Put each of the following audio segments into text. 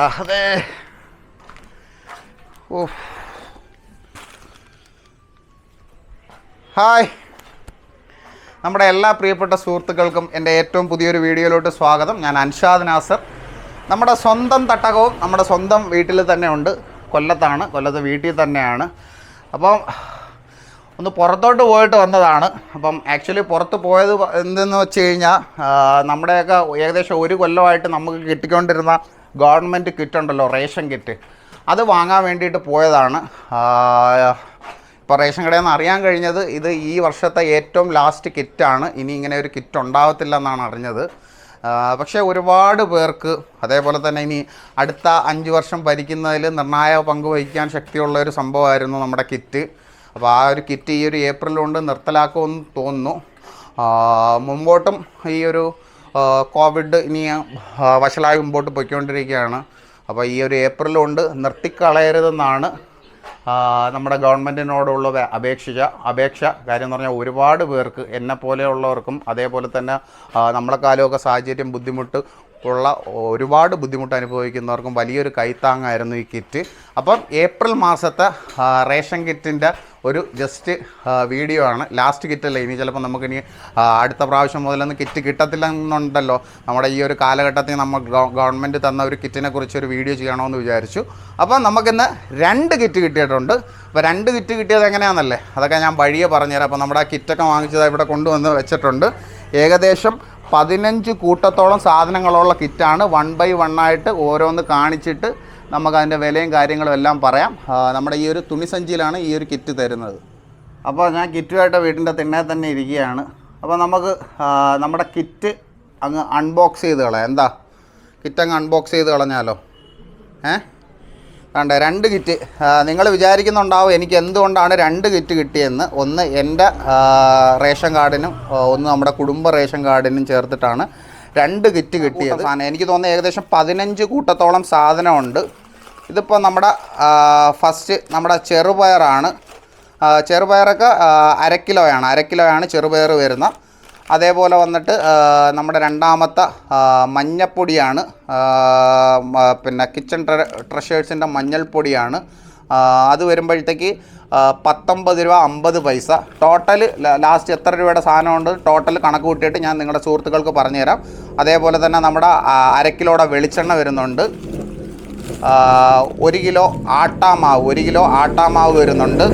അതെ. ഓ ഹായ്, നമ്മുടെ എല്ലാ പ്രിയപ്പെട്ട സുഹൃത്തുക്കൾക്കും എൻ്റെ ഏറ്റവും പുതിയൊരു വീഡിയോയിലോട്ട് സ്വാഗതം. ഞാൻ അൻഷാദ് നാസർ. നമ്മുടെ സ്വന്തം തട്ടകവും നമ്മുടെ സ്വന്തം വീട്ടിൽ തന്നെ ഉണ്ട്. കൊല്ലത്ത് വീട്ടിൽ തന്നെയാണ്. അപ്പം ഒന്ന് പുറത്തോട്ട് പോയിട്ട് വന്നതാണ്. അപ്പം ആക്ച്വലി പുറത്ത് പോയത് എന്തെന്ന് വെച്ച് കഴിഞ്ഞാൽ നമ്മുടെയൊക്കെ ഏകദേശം ഒരു കൊല്ലമായിട്ട് നമുക്ക് കിട്ടിക്കൊണ്ടിരുന്ന ഗവൺമെൻറ് കിറ്റ് ഉണ്ടല്ലോ, റേഷൻ കിറ്റ്, അത് വാങ്ങാൻ വേണ്ടിയിട്ട് പോയതാണ്. ഇപ്പോൾ റേഷൻ കടയിൽ നിന്ന് അറിയാൻ കഴിഞ്ഞത് ഇത് ഈ വർഷത്തെ ഏറ്റവും ലാസ്റ്റ് കിറ്റാണ്. ഇനി ഇങ്ങനെ ഒരു കിറ്റ് ഉണ്ടാവത്തില്ല എന്നാണ് അറിഞ്ഞത്. പക്ഷേ ഒരുപാട് പേർക്ക്, അതേപോലെ തന്നെ ഇനി അടുത്ത 5 വർഷം ഭരിക്കുന്നതിൽ നിർണായക പങ്ക് വഹിക്കാൻ ശക്തിയുള്ള ഒരു സംഭവമായിരുന്നു നമ്മുടെ കിറ്റ്. അപ്പോൾ ആ ഒരു കിറ്റ് ഈ ഒരു ഏപ്രിൽ കൊണ്ട് നിർത്തലാക്കുമെന്ന് തോന്നുന്നു. മുമ്പോട്ടും ഈ ഒരു കോവിഡ് ഇനി വഷളായി മുമ്പോട്ട് പോയിക്കൊണ്ടിരിക്കുകയാണ്. അപ്പോൾ ഈ ഒരു ഏപ്രിൽ കൊണ്ട് നിർത്തിക്കളയരുതെന്നാണ് നമ്മുടെ ഗവൺമെൻറ്റിനോടുള്ള അപേക്ഷ. കാര്യം എന്ന് പറഞ്ഞാൽ ഒരുപാട് പേർക്ക്, എന്നെപ്പോലെയുള്ളവർക്കും അതേപോലെ തന്നെ നമ്മളെ കാലമൊക്കെ സാഹചര്യം ഒരുപാട് ബുദ്ധിമുട്ട് അനുഭവിക്കുന്നവർക്കും വലിയൊരു കൈത്താങ്ങായിരുന്നു ഈ കിറ്റ്. അപ്പം ഏപ്രിൽ മാസത്തെ റേഷൻ കിറ്റിൻ്റെ ഒരു ജസ്റ്റ് വീഡിയോ ആണ്. ലാസ്റ്റ് കിറ്റല്ലേ, ഇനി ചിലപ്പോൾ നമുക്കിനി അടുത്ത പ്രാവശ്യം മുതലൊന്നും കിറ്റ് കിട്ടത്തില്ലെന്നുണ്ടല്ലോ. നമ്മുടെ ഈ ഒരു കാലഘട്ടത്തിൽ നമ്മൾ ഗവൺമെൻറ് തന്ന ഒരു കിറ്റിനെ കുറിച്ചൊരു വീഡിയോ ചെയ്യണമെന്ന് വിചാരിച്ചു. അപ്പം നമുക്കിന്ന് 2 കിറ്റ് കിട്ടിയിട്ടുണ്ട്. അപ്പോൾ 2 കിറ്റ് കിട്ടിയത് എങ്ങനെയാണെന്നല്ലേ, അതൊക്കെ ഞാൻ വഴിയെ പറഞ്ഞുതരാം. അപ്പോൾ നമ്മുടെ ആ കിറ്റൊക്കെ വാങ്ങിച്ചത് ഇവിടെ കൊണ്ടുവന്ന് വെച്ചിട്ടുണ്ട്. ഏകദേശം 15 കൂട്ടത്തോളം സാധനങ്ങളുള്ള കിറ്റാണ്. 1 by 1 ആയിട്ട് ഓരോന്ന് കാണിച്ചിട്ട് നമുക്കതിൻ്റെ വിലയും കാര്യങ്ങളും എല്ലാം പറയാം. നമ്മുടെ ഈ ഒരു തുണിസഞ്ചിയിലാണ് ഈ ഒരു കിറ്റ് തരുന്നത്. അപ്പോൾ ഞാൻ കിറ്റുമായിട്ട് വീട്ടിൻ്റെ തിണ്ണേ തന്നെ ഇരിക്കുകയാണ്. അപ്പോൾ നമുക്ക് നമ്മുടെ കിറ്റ് അങ്ങ് അൺബോക്സ് ചെയ്ത് കളയാം. എന്താ, കിറ്റ് അങ്ങ് അൺബോക്സ് ചെയ്ത് കളഞ്ഞാലോ? കണ്ടേ, 2 കിറ്റ്. നിങ്ങൾ വിചാരിക്കുന്നുണ്ടാവും എനിക്ക് എന്തുകൊണ്ടാണ് 2 കിറ്റ് കിട്ടിയെന്ന്. ഒന്ന് എൻ്റെ റേഷൻ കാർഡിനും ഒന്ന് നമ്മുടെ കുടുംബ റേഷൻ കാർഡിനും ചേർത്തിട്ടാണ് 2 കിറ്റ് കിട്ടിയത്. എനിക്ക് തോന്നുന്നു ഏകദേശം 15 കൂട്ടത്തോളം സാധനമുണ്ട്. ഇതിപ്പോൾ നമ്മുടെ ഫസ്റ്റ് നമ്മുടെ ചെറുപയറാണ്. ചെറുപയറൊക്കെ 1/2 കിലോയാണ് ചെറുപയർ വരുന്ന. അതേപോലെ വന്നിട്ട് നമ്മുടെ രണ്ടാമത്തെ മഞ്ഞപ്പൊടിയാണ്, പിന്നെ കിച്ചൺ ട്രഷേഴ്സിൻ്റെ മഞ്ഞൾപ്പൊടിയാണ്. അത് വരുമ്പോഴത്തേക്ക് 19 രൂപ 50 പൈസ. ടോട്ടൽ ലാസ്റ്റ് എത്ര രൂപയുടെ സാധനമുണ്ട് ടോട്ടൽ കണക്ക് കൂട്ടിയിട്ട് ഞാൻ നിങ്ങളുടെ സുഹൃത്തുക്കൾക്ക് പറഞ്ഞുതരാം. അതേപോലെ തന്നെ നമ്മുടെ 1/2 കിലോയുടെ വെളിച്ചെണ്ണ വരുന്നുണ്ട്. 1 കിലോ ആട്ടാമാവ് വരുന്നുണ്ട്.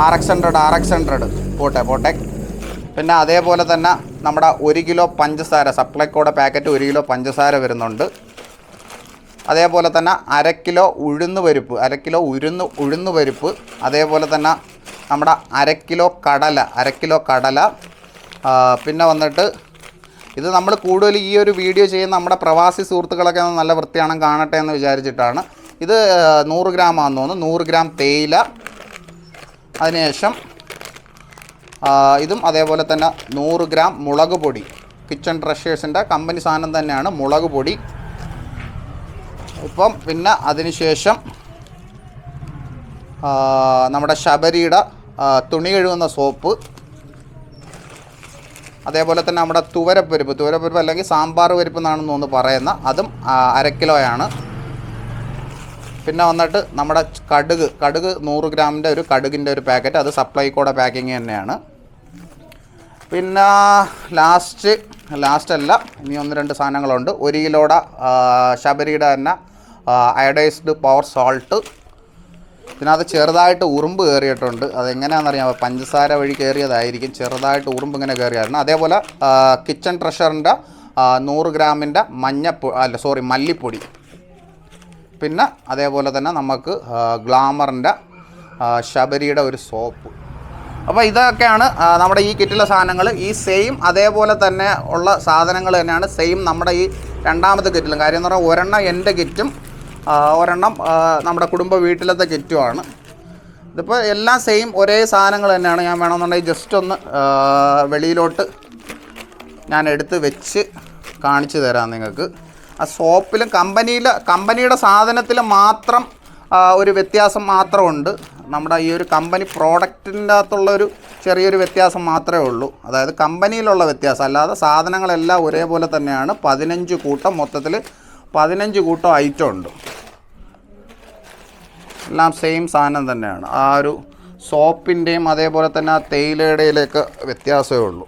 RX100 പോട്ടെ. പിന്നെ അതേപോലെ തന്നെ നമ്മുടെ 1 കിലോ പഞ്ചസാര, സപ്ലൈക്കോടെ പാക്കറ്റ് 1 കിലോ പഞ്ചസാര വരുന്നുണ്ട്. അതേപോലെ തന്നെ 1/2 കിലോ ഉഴുന്ന് പരിപ്പ്. അതേപോലെ തന്നെ നമ്മുടെ 1/2 കിലോ കടല. പിന്നെ വന്നിട്ട് ഇത് നമ്മൾ കൂടുതൽ ഈ ഒരു വീഡിയോ ചെയ്യുന്ന നമ്മുടെ പ്രവാസി സുഹൃത്തുക്കളൊക്കെ നല്ല വൃത്തിയാണെന്ന് കാണട്ടെ എന്ന് വിചാരിച്ചിട്ടാണ്. ഇത് 100 ഗ്രാമാണെന്ന് തോന്നുന്നു. 100 ഗ്രാം തേയില. അതിനുശേഷം ഇതും അതേപോലെ തന്നെ 100 ഗ്രാം മുളക് പൊടി. കിച്ചൺ ട്രഷേഴ്സിൻ്റെ കമ്പനി സാധനം തന്നെയാണ് മുളക് പൊടി. ഇപ്പം പിന്നെ അതിനുശേഷം നമ്മുടെ ശബരിയുടെ തുണി കഴുകുന്ന സോപ്പ്. അതേപോലെ തന്നെ നമ്മുടെ തുവരപ്പരിപ്പ് അല്ലെങ്കിൽ സാമ്പാർ പരിപ്പ് എന്നാണെന്ന് തോന്നുന്നു പറയുന്ന, അതും 1/2 കിലോയാണ്. പിന്നെ വന്നിട്ട് നമ്മുടെ കടുക് 100 ഗ്രാമിൻ്റെ ഒരു കടുകിൻ്റെ ഒരു പാക്കറ്റ്, അത് സപ്ലൈക്കോടെ പാക്കിങ് തന്നെയാണ്. പിന്നെ ലാസ്റ്റ് അല്ല, ഇനി 1-2 സാധനങ്ങളുണ്ട്. 1 കിലോയുടെ ശബരിയുടെ തന്നെ അയഡൈസ്ഡ് പവർ സോൾട്ട്. ഇതിനകത്ത് ചെറുതായിട്ട് ഉറുമ്പ് കയറിയിട്ടുണ്ട്. അതെങ്ങനെയാണെന്നറിയാമോ, പഞ്ചസാര വഴി കയറിയതായിരിക്കും. ചെറുതായിട്ട് ഉറുമ്പ് ഇങ്ങനെ കയറിയായിരുന്നു. അതേപോലെ കിച്ചൺ ട്രഷറിൻ്റെ 100 ഗ്രാമിൻ്റെ മല്ലിപ്പൊടി. പിന്നെ അതേപോലെ തന്നെ നമുക്ക് ഗ്ലാമറിൻ്റെ ശബരിയുടെ ഒരു സോപ്പ്. അപ്പോൾ ഇതൊക്കെയാണ് നമ്മുടെ ഈ കിറ്റിലെ സാധനങ്ങൾ. ഈ സെയിം അതേപോലെ തന്നെ ഉള്ള സാധനങ്ങൾ തന്നെയാണ് സെയിം നമ്മുടെ ഈ രണ്ടാമത്തെ കിറ്റിലും. കാര്യം എന്ന് പറഞ്ഞാൽ ഒരെണ്ണം എൻ്റെ കിറ്റും ഒരെണ്ണം നമ്മുടെ കുടുംബ വീട്ടിലത്തെ കിറ്റുമാണ്. ഇതിപ്പോൾ എല്ലാം സെയിം ഒരേ സാധനങ്ങൾ തന്നെയാണ്. ഞാൻ വേണമെന്നുണ്ടെങ്കിൽ ജസ്റ്റ് ഒന്ന് വെളിയിലോട്ട് ഞാൻ എടുത്ത് വെച്ച് കാണിച്ചു തരാം നിങ്ങൾക്ക്. ആ സോപ്പിലും കമ്പനിയുടെ സാധനത്തിൽ മാത്രം ഒരു വ്യത്യാസം മാത്രമുണ്ട്. നമ്മുടെ ഈ ഒരു കമ്പനി പ്രോഡക്റ്റിൻ്റെ അകത്തുള്ളൊരു ചെറിയൊരു വ്യത്യാസം മാത്രമേ ഉള്ളൂ. അതായത് കമ്പനിയിലുള്ള വ്യത്യാസം, അല്ലാതെ സാധനങ്ങളെല്ലാം ഒരേപോലെ തന്നെയാണ്. 15 കൂട്ടം മൊത്തത്തിൽ 15 കൂട്ടം ഐറ്റം ഉണ്ട്. എല്ലാം സെയിം സാധനം തന്നെയാണ്. ആ ഒരു സോപ്പിൻ്റെയും അതേപോലെ തന്നെ ആ തേയിലയുടെയിലൊക്കെ വ്യത്യാസമേ ഉള്ളൂ.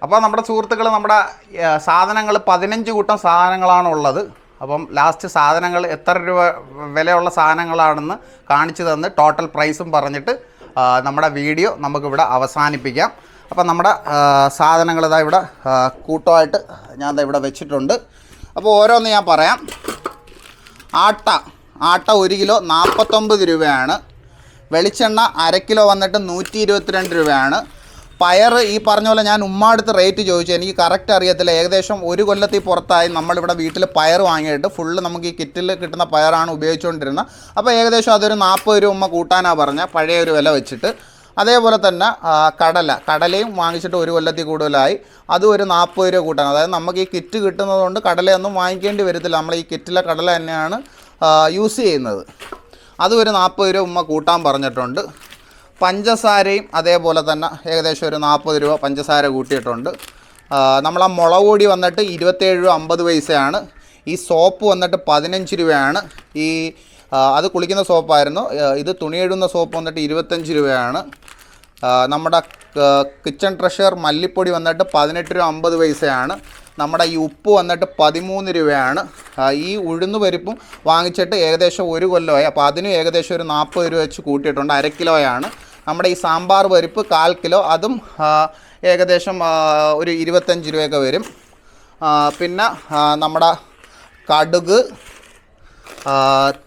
അപ്പോൾ നമ്മുടെ സുഹൃത്തുക്കൾ, നമ്മുടെ സാധനങ്ങൾ 15 കൂട്ടം സാധനങ്ങളാണ് ഉള്ളത്. അപ്പം ലാസ്റ്റ് സാധനങ്ങൾ എത്ര രൂപ വിലയുള്ള സാധനങ്ങളാണെന്ന് കാണിച്ചു തന്ന് ടോട്ടൽ പ്രൈസും പറഞ്ഞിട്ട് നമ്മുടെ വീഡിയോ നമുക്കിവിടെ അവസാനിപ്പിക്കാം. അപ്പം നമ്മുടെ സാധനങ്ങൾ ഇതാ ഇവിടെ കൂട്ടമായിട്ട് ഞാൻ ഇവിടെ വെച്ചിട്ടുണ്ട്. അപ്പോൾ ഓരോന്ന് ഞാൻ പറയാം. ആട്ട 1 കിലോ 49 രൂപയാണ്. വെളിച്ചെണ്ണ 1/2 കിലോ വന്നിട്ട് 122 രൂപയാണ്. പയർ ഈ പറഞ്ഞ പോലെ ഞാൻ ഉമ്മാടുത്ത് റേറ്റ് ചോദിച്ചു, എനിക്ക് കറക്റ്റ് അറിയത്തില്ല. ഏകദേശം 1 കൊല്ലത്തിൽ പുറത്തായി നമ്മളിവിടെ വീട്ടിൽ പയർ വാങ്ങിയിട്ട് ഫുള്ള് നമുക്ക് ഈ കിറ്റിൽ കിട്ടുന്ന പയറാണ് ഉപയോഗിച്ചുകൊണ്ടിരുന്നത്. അപ്പോൾ ഏകദേശം അതൊരു 40 രൂപ ഉമ്മ കൂട്ടാനാണ് പറഞ്ഞത്, പഴയ ഒരു വില വെച്ചിട്ട്. അതേപോലെ തന്നെ കടലയും വാങ്ങിച്ചിട്ട് 1 കൊല്ലത്തിൽ കൂടുതലായി, അതും ഒരു 40 രൂപ കൂട്ടാൻ. അതായത് നമുക്ക് ഈ കിറ്റ് കിട്ടുന്നതുകൊണ്ട് കടലയൊന്നും വാങ്ങിക്കേണ്ടി വരത്തില്ല. നമ്മൾ ഈ കിറ്റിലെ കടല തന്നെയാണ് യൂസ് ചെയ്യുന്നത്. അതും ഒരു 40 രൂപ ഉമ്മ കൂട്ടാൻ പറഞ്ഞിട്ടുണ്ട്. പഞ്ചസാരയും അതേപോലെ തന്നെ ഏകദേശം ഒരു 40 രൂപ പഞ്ചസാര കൂട്ടിയിട്ടുണ്ട്. നമ്മളാ മുളക് പൊടി വന്നിട്ട് 27 രൂപ 50 പൈസയാണ്. ഈ സോപ്പ് വന്നിട്ട് 15 രൂപയാണ്. അത് കുളിക്കുന്ന സോപ്പായിരുന്നു. ഇത് തുണി എഴുതുന്ന സോപ്പ് വന്നിട്ട് 25 രൂപയാണ്. നമ്മുടെ കിച്ചൺ ട്രഷർ മല്ലിപ്പൊടി വന്നിട്ട് 18 രൂപ 50 പൈസയാണ്. നമ്മുടെ ഈ ഉപ്പ് വന്നിട്ട് 13 രൂപയാണ്. ഈ ഉഴുന്ന് പരിപ്പും വാങ്ങിച്ചിട്ട് ഏകദേശം 1 കൊല്ലമായി. അപ്പോൾ അതിനും ഏകദേശം ഒരു 40 രൂപ വെച്ച് കൂട്ടിയിട്ടുണ്ട്. 1/2 കിലോയാണ്. നമ്മുടെ ഈ സാമ്പാർ പരിപ്പ് 1/4 കിലോ, അതും ഏകദേശം ഒരു 25 രൂപയൊക്കെ വരും. പിന്നെ നമ്മുടെ കടുക്,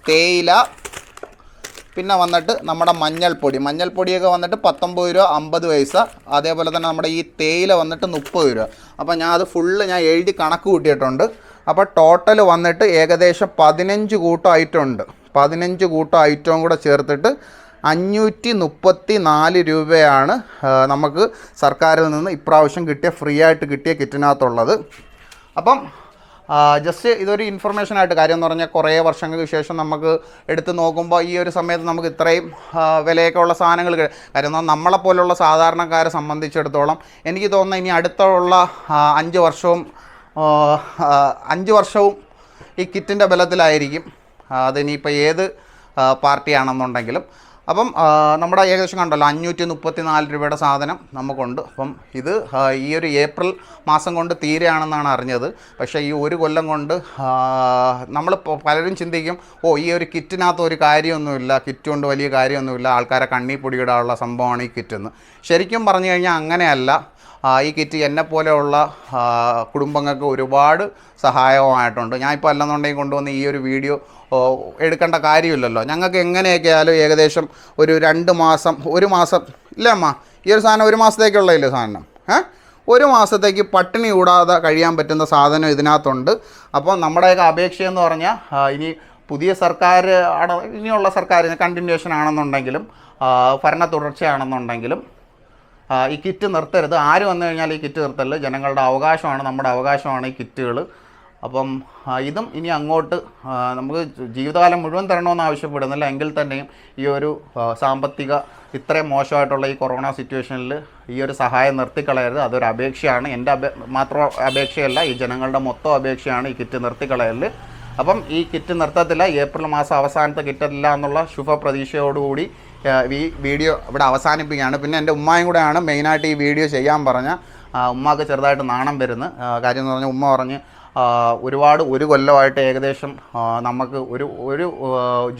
തേയില, പിന്നെ വന്നിട്ട് നമ്മുടെ മഞ്ഞൾപ്പൊടിയൊക്കെ വന്നിട്ട് 19 രൂപ 50 പൈസ. അതേപോലെ തന്നെ നമ്മുടെ ഈ തേയില വന്നിട്ട് 30 രൂപ. അപ്പോൾ ഞാൻ അത് ഫുള്ള് ഞാൻ എഴുതി കണക്ക് കൂട്ടിയിട്ടുണ്ട്. അപ്പോൾ ടോട്ടൽ വന്നിട്ട് ഏകദേശം 15 കൂട്ടം ഐറ്റം ഉണ്ട്. 15 കൂട്ടം ഐറ്റവും കൂടെ ചേർത്തിട്ട് 534 രൂപയാണ് നമുക്ക് സർക്കാരിൽ നിന്ന് ഇപ്രാവശ്യം ഫ്രീ ആയിട്ട് കിട്ടിയ കിറ്റിനകത്തുള്ളത്. അപ്പം ജസ്റ്റ് ഇതൊരു ഇൻഫർമേഷനായിട്ട്, കാര്യം എന്ന് പറഞ്ഞാൽ കുറേ വർഷങ്ങൾക്ക് ശേഷം നമുക്ക് എടുത്ത് നോക്കുമ്പോൾ ഈ ഒരു സമയത്ത് നമുക്ക് ഇത്രയും വിലയൊക്കെ ഉള്ള സാധനങ്ങൾ, കാര്യം നമ്മളെപ്പോലുള്ള സാധാരണക്കാരെ സംബന്ധിച്ചിടത്തോളം എനിക്ക് തോന്നുന്നു ഇനി അടുത്തുള്ള 5 വർഷവും ഈ കിറ്റിൻ്റെ ബലത്തിലായിരിക്കും. അതിനിപ്പോൾ ഏത് പാർട്ടിയാണെന്നുണ്ടെങ്കിലും. അപ്പം നമ്മുടെ ഏകദേശം കണ്ടല്ലോ 534 രൂപയുടെ സാധനം നമുക്കുണ്ട്. അപ്പം ഇത് ഈ ഒരു ഏപ്രിൽ മാസം കൊണ്ട് തീരെയാണെന്നാണ് അറിഞ്ഞത്. പക്ഷേ ഈ 1 കൊല്ലം കൊണ്ട് നമ്മൾ പലരും ചിന്തിക്കും, ഈ ഒരു കിറ്റിനകത്ത് ഒരു കാര്യമൊന്നുമില്ല, കിറ്റ് കൊണ്ട് വലിയ കാര്യമൊന്നുമില്ല, ആൾക്കാരെ കണ്ണി പൊടിയിടാനുള്ള സംഭവമാണ് ഈ കിറ്റെന്ന്. ശരിക്കും പറഞ്ഞു കഴിഞ്ഞാൽ അങ്ങനെയല്ല. ഈ കിറ്റ് എന്നെപ്പോലെയുള്ള കുടുംബങ്ങൾക്ക് ഒരുപാട് സഹായകമായിട്ടുണ്ട്. ഞാനിപ്പോൾ അല്ലെന്നുണ്ടെങ്കിൽ കൊണ്ടുവന്ന് ഈ ഒരു വീഡിയോ എടുക്കേണ്ട കാര്യമില്ലല്ലോ. ഞങ്ങൾക്ക് എങ്ങനെയൊക്കെ ആയാലും ഏകദേശം ഒരു 2 മാസം, 1 മാസം ഇല്ലേ അമ്മ, ഈ ഒരു സാധനം 1 മാസത്തേക്കുള്ളതില്ലേ സാധനം, 1 മാസത്തേക്ക് പട്ടിണി കൂടാതെ കഴിയാൻ പറ്റുന്ന സാധനം ഇതിനകത്തുണ്ട്. അപ്പോൾ നമ്മുടെയൊക്കെ അപേക്ഷയെന്ന് പറഞ്ഞാൽ ഇനി പുതിയ സർക്കാർ ഇനിയുള്ള സർക്കാരിന് കണ്ടിന്യൂഷൻ ആണെന്നുണ്ടെങ്കിലും ഭരണ തുടർച്ചയാണെന്നുണ്ടെങ്കിലും ഈ കിറ്റ് നിർത്തരുത്. ആര് വന്നു കഴിഞ്ഞാൽ ഈ കിറ്റ് നിർത്തരുത്. ജനങ്ങളുടെ അവകാശമാണ്, നമ്മുടെ അവകാശമാണ് ഈ കിറ്റുകൾ. അപ്പം ഇതും ഇനി അങ്ങോട്ട് നമുക്ക് ജീവിതകാലം മുഴുവൻ തരണമെന്ന് ആവശ്യപ്പെടുന്നില്ല. എങ്കിൽ തന്നെയും ഈ ഒരു സാമ്പത്തിക ഇത്രയും മോശമായിട്ടുള്ള ഈ കൊറോണ സിറ്റുവേഷനിൽ ഈ ഒരു സഹായം നിർത്തിക്കളയരുത്. അതൊരു അപേക്ഷയാണ്. എൻ്റെ മാത്രം അപേക്ഷയല്ല, ഈ ജനങ്ങളുടെ മൊത്തം അപേക്ഷയാണ് ഈ കിറ്റ് നിർത്തിക്കളയൽ. അപ്പം ഈ കിറ്റ് നിർത്തത്തില്ല. ഏപ്രിൽ മാസം അവസാനത്തെ കിറ്റല്ല എന്നുള്ള ശുഭപ്രതീക്ഷയോടുകൂടി ഈ വീഡിയോ ഇവിടെ അവസാനിപ്പിക്കുകയാണ്. പിന്നെ എൻ്റെ ഉമ്മായും കൂടെയാണ് മെയിനായിട്ട് ഈ വീഡിയോ ചെയ്യാൻ പറഞ്ഞ. ഉമ്മാക്ക് ചെറുതായിട്ട് നാണം വരുന്നു. കാര്യം എന്ന് പറഞ്ഞാൽ ഉമ്മ പറഞ്ഞ് 1 കൊല്ലമായിട്ട് ഏകദേശം നമുക്ക് ഒരു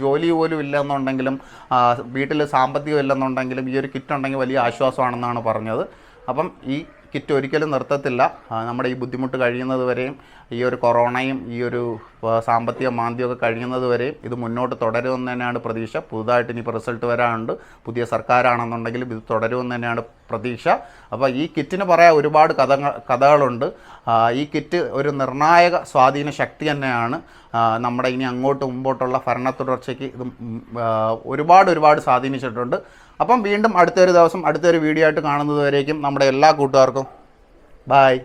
ജോലി പോലും ഇല്ലെന്നുണ്ടെങ്കിലും വീട്ടിൽ സാമ്പത്തികം ഇല്ലെന്നുണ്ടെങ്കിലും ഈ ഒരു കിറ്റ് ഉണ്ടെങ്കിൽ വലിയ ആശ്വാസമാണെന്നാണ് പറഞ്ഞത്. അപ്പം ഈ കിറ്റ് ഒരിക്കലും നിർത്തത്തില്ല. നമ്മുടെ ഈ ബുദ്ധിമുട്ട് കഴിയുന്നത് വരെയും, ഈ ഒരു കൊറോണയും ഈ ഒരു സാമ്പത്തിക മാന്ദ്യമൊക്കെ കഴിയുന്നത് വരെയും ഇത് മുന്നോട്ട് തുടരുമെന്ന് തന്നെയാണ് പ്രതീക്ഷ. പുതുതായിട്ട് ഇനിയിപ്പോൾ റിസൾട്ട് വരാനുണ്ട്. പുതിയ സർക്കാരാണെന്നുണ്ടെങ്കിലും ഇത് തുടരുമെന്ന് തന്നെയാണ് പ്രതീക്ഷ. അപ്പോൾ ഈ കിറ്റിന് പറയാൻ ഒരുപാട് കഥകളുണ്ട്. ഈ കിറ്റ് ഒരു നിർണായക സ്വാധീന ശക്തി തന്നെയാണ്. നമ്മുടെ ഇനി അങ്ങോട്ട് മുമ്പോട്ടുള്ള ഭരണ തുടർച്ചയ്ക്ക് ഇത് ഒരുപാട് സ്വാധീനിച്ചിട്ടുണ്ട്. അപ്പം വീണ്ടും അടുത്തൊരു ദിവസം അടുത്തൊരു വീഡിയോ ആയിട്ട് കാണുന്നത് വരേക്കും നമ്മുടെ എല്ലാ കൂട്ടുകാർക്കും ബായ്.